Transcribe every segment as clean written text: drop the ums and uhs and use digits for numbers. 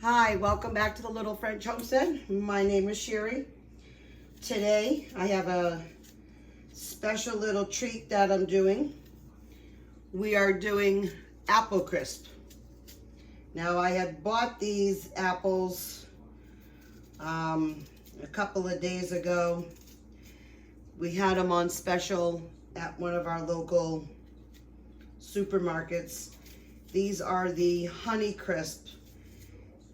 Hi, welcome back to the Little French Homestead. My name is Sherry. Today I have a special little treat that I'm doing. We are doing apple crisp. Now I had bought these apples a couple of days ago. We had them on special at one of our local supermarkets. These are the Honey Crisp.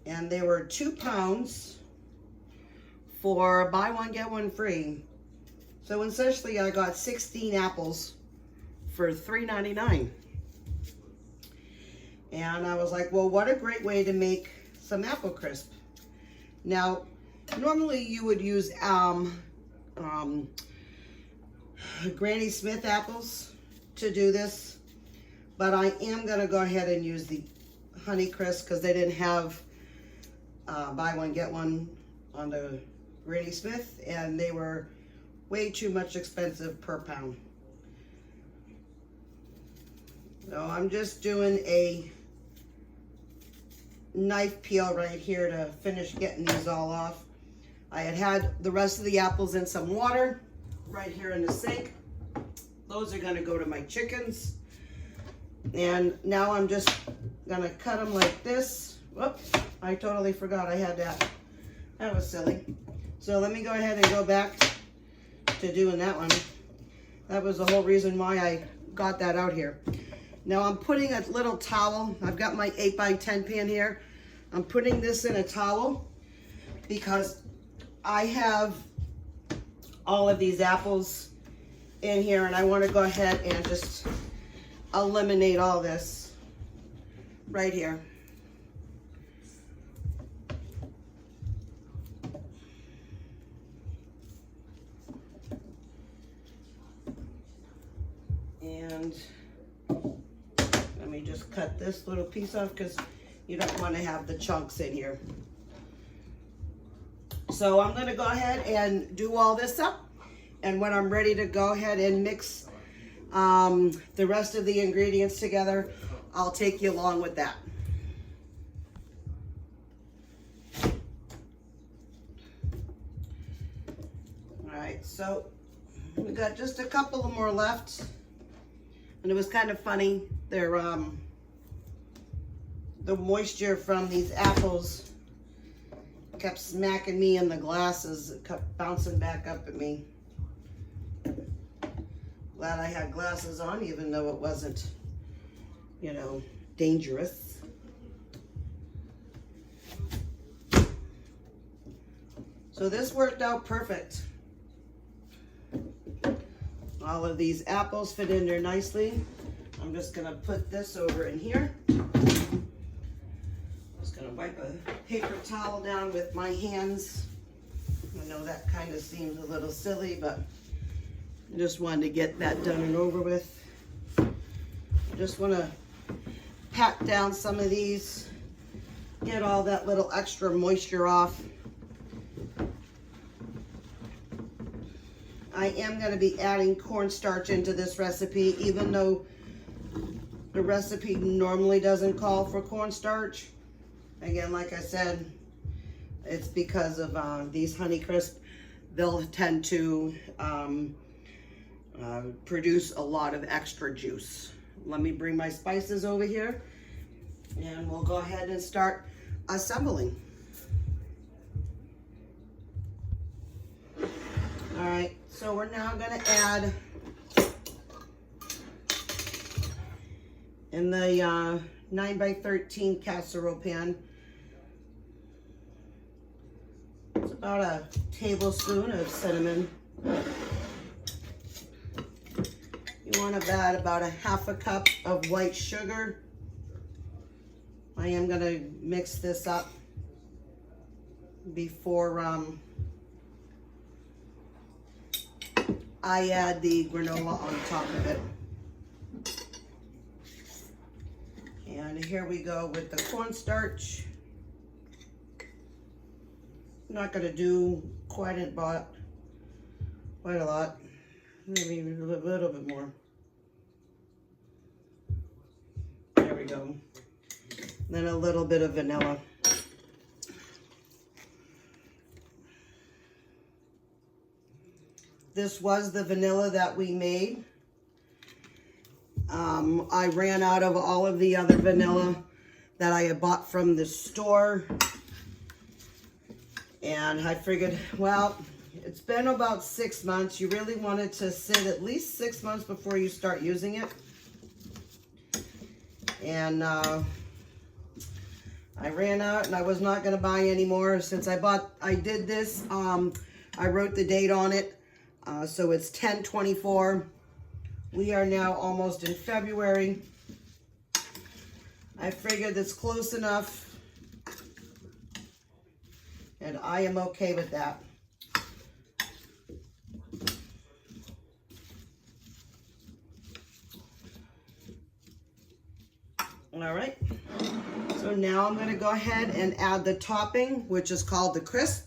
And they were 2 pounds for buy one, get one free. So essentially I got 16 apples for $3.99. And I was like, well, what a great way to make some apple crisp. Now, normally you would use Granny Smith apples to do this, but I am gonna go ahead and use the Honey Crisp because they didn't have buy one, get one on the Granny Smith, and they were way too much expensive per pound. So I'm just doing a knife peel right here to finish getting these all off. I had the rest of the apples in some water right here in the sink. Those are gonna go to my chickens. And now I'm just gonna cut them like this. Whoops, I totally forgot I had that. That was silly. So let me go ahead and go back to doing that one. That was the whole reason why I got that out here. Now I'm putting a little towel. I've got my 8x10 pan here. I'm putting this in a towel because I have all of these apples in here and I want to go ahead and just eliminate all this right here. And let me just cut this little piece off because you don't want to have the chunks in here. So I'm going to go ahead and do all this up. And when I'm ready to go ahead and mix the rest of the ingredients together, I'll take you along with that. All right, so we got just a couple more left. And it was kind of funny. They're the moisture from these apples kept smacking me in the glasses. It kept bouncing back up at me. Glad I had glasses on, even though it wasn't, you know, dangerous. So this worked out perfect. All of these apples fit in there nicely. I'm just gonna put this over in here. Just gonna wipe a paper towel down with my hands. I know that kind of seems a little silly, but I just wanted to get that done and over with. I just wanna pat down some of these, get all that little extra moisture off. I am going to be adding cornstarch into this recipe, even though the recipe normally doesn't call for cornstarch. Again, like I said, it's because of these Honey Crisp. They'll tend to produce a lot of extra juice. Let me bring my spices over here and we'll go ahead and start assembling. All right, so we're now gonna add in the 9x13 casserole pan, it's about a tablespoon of cinnamon. You want to add about a half a cup of white sugar. I am gonna mix this up before I add the granola on top of it. And here we go with the cornstarch. I'm not going to do quite a lot, maybe a little bit more. There we go. Then a little bit of vanilla. this was the vanilla that we made. I ran out of all of the other vanilla that I had bought from the store. And I figured, well, it's been about 6 months. You really want it to sit at least 6 months before you start using it. And I ran out and I was not going to buy any more. Since I did this, I wrote the date on it. So it's 10/24. We are now almost in February. I figured it's close enough. And I am okay with that. All right. So now I'm going to go ahead and add the topping, which is called the crisp.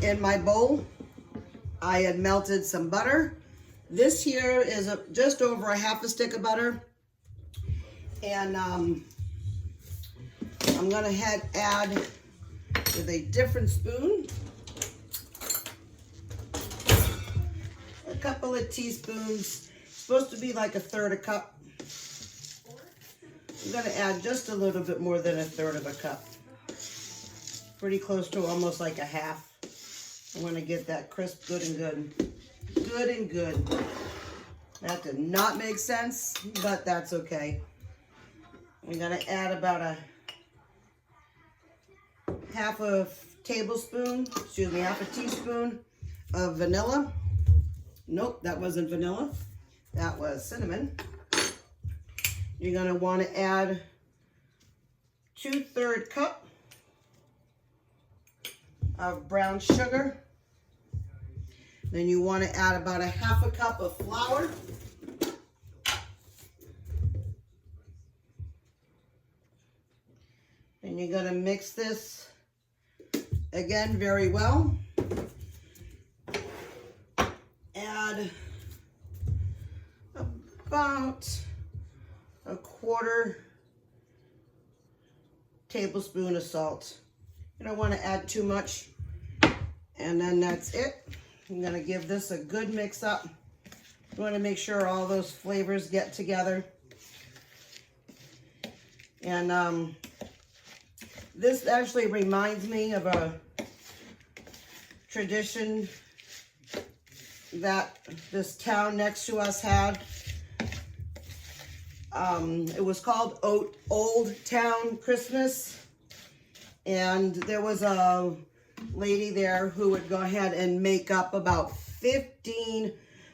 In my bowl, I had melted some butter. This here is just over a half a stick of butter. And I'm going to add with a different spoon a couple of teaspoons. It's supposed to be like 1/3 a cup. I'm going to add just a little bit more than 1/3 of a cup. Pretty close to almost like a half. I want to get that crisp good and good. Good and good. That did not make sense, but that's okay. I'm going to add about a half a teaspoon of vanilla. Nope, that wasn't vanilla. That was cinnamon. You're going to want to add 2/3 cup of brown sugar. Then you want to add about a half a cup of flour. And you're going to mix this again very well. Add about a 1/4 tablespoon of salt. You don't want to add too much. And then that's it. I'm going to give this a good mix up. You want to make sure all those flavors get together. And this actually reminds me of a tradition that this town next to us had. It was called Old Town Christmas. And there was a lady there who would go ahead and make up about 15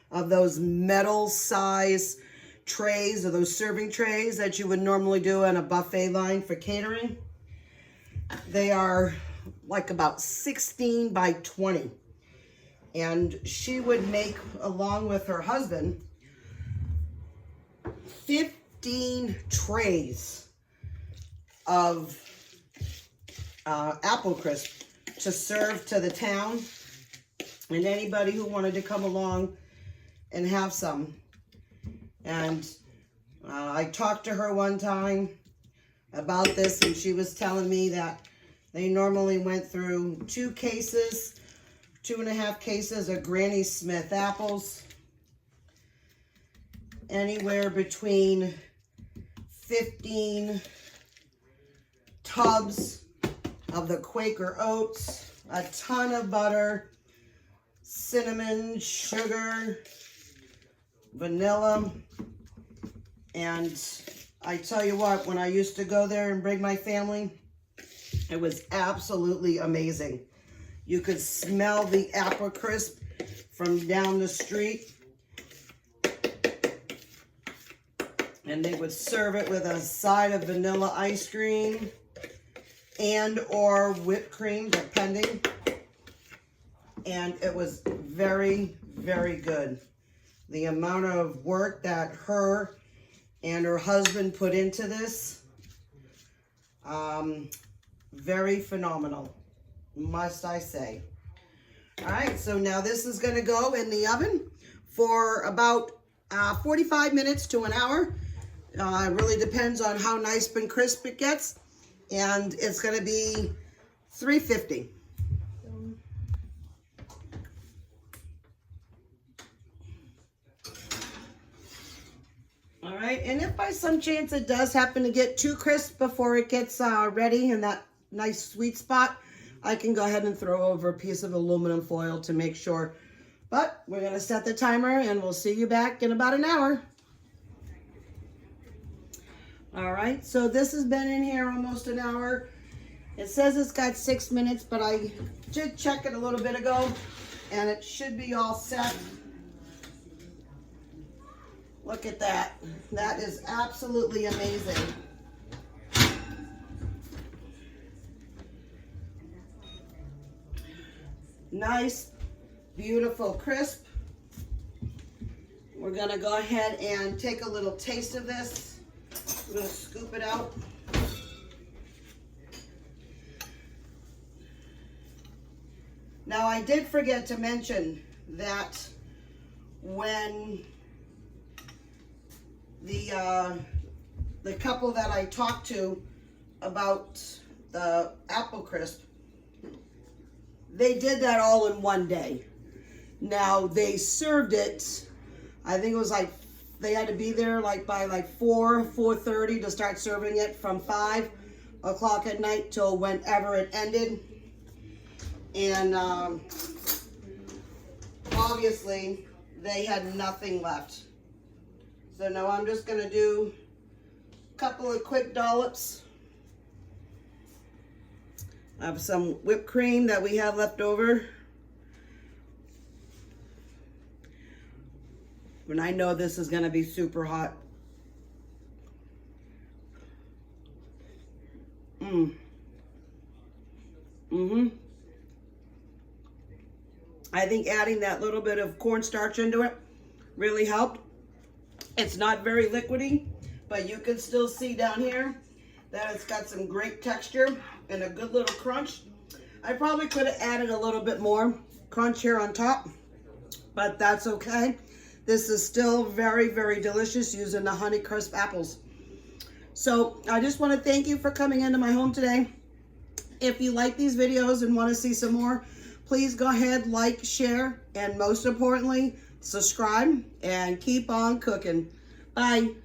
of those metal size trays, or those serving trays that you would normally do on a buffet line for catering. They are like about 16 by 20. And she would make, along with her husband, 15 trays of apple crisp to serve to the town and anybody who wanted to come along and have some. And I talked to her one time about this, and she was telling me that they normally went through 2.5 cases of Granny Smith apples, anywhere between 15 tubs of the Quaker Oats, a ton of butter, cinnamon, sugar, vanilla. And I tell you what, when I used to go there and bring my family, it was absolutely amazing. You could smell the apple crisp from down the street. And they would serve it with a side of vanilla ice cream and or whipped cream, depending. And it was very, very good. The amount of work that her and her husband put into this, very phenomenal, must I say. All right, so now this is going to go in the oven for about 45 minutes to an hour. It really depends on how nice and crisp it gets. And it's going to be 350. right, and if by some chance it does happen to get too crisp before it gets ready in that nice sweet spot, I can go ahead and throw over a piece of aluminum foil to make sure. But we're gonna set the timer and we'll see you back in about an hour. All right, so this has been in here almost an hour. It says it's got 6 minutes, but I did check it a little bit ago and it should be all set. Look at that. That is absolutely amazing. Nice, beautiful, crisp. We're gonna go ahead and take a little taste of this. I'm gonna scoop it out. Now I did forget to mention that when the couple that I talked to about the apple crisp, they did that all in one day. Now they served it, I think it was like, they had to be there like by like 4:30 to start serving it from 5 o'clock at night till whenever it ended. And obviously they had nothing left. So now I'm just gonna do a couple of quick dollops of some whipped cream that we have left over. And I know this is gonna be super hot. I think adding that little bit of cornstarch into it really helped. It's not very liquidy, but you can still see down here that it's got some great texture and a good little crunch. I probably could have added a little bit more crunch here on top, but that's okay. This is still very, very delicious using the Honeycrisp apples. So I just want to thank you for coming into my home today. If you like these videos and want to see some more, please go ahead, like, share, and most importantly, subscribe and keep on cooking. Bye.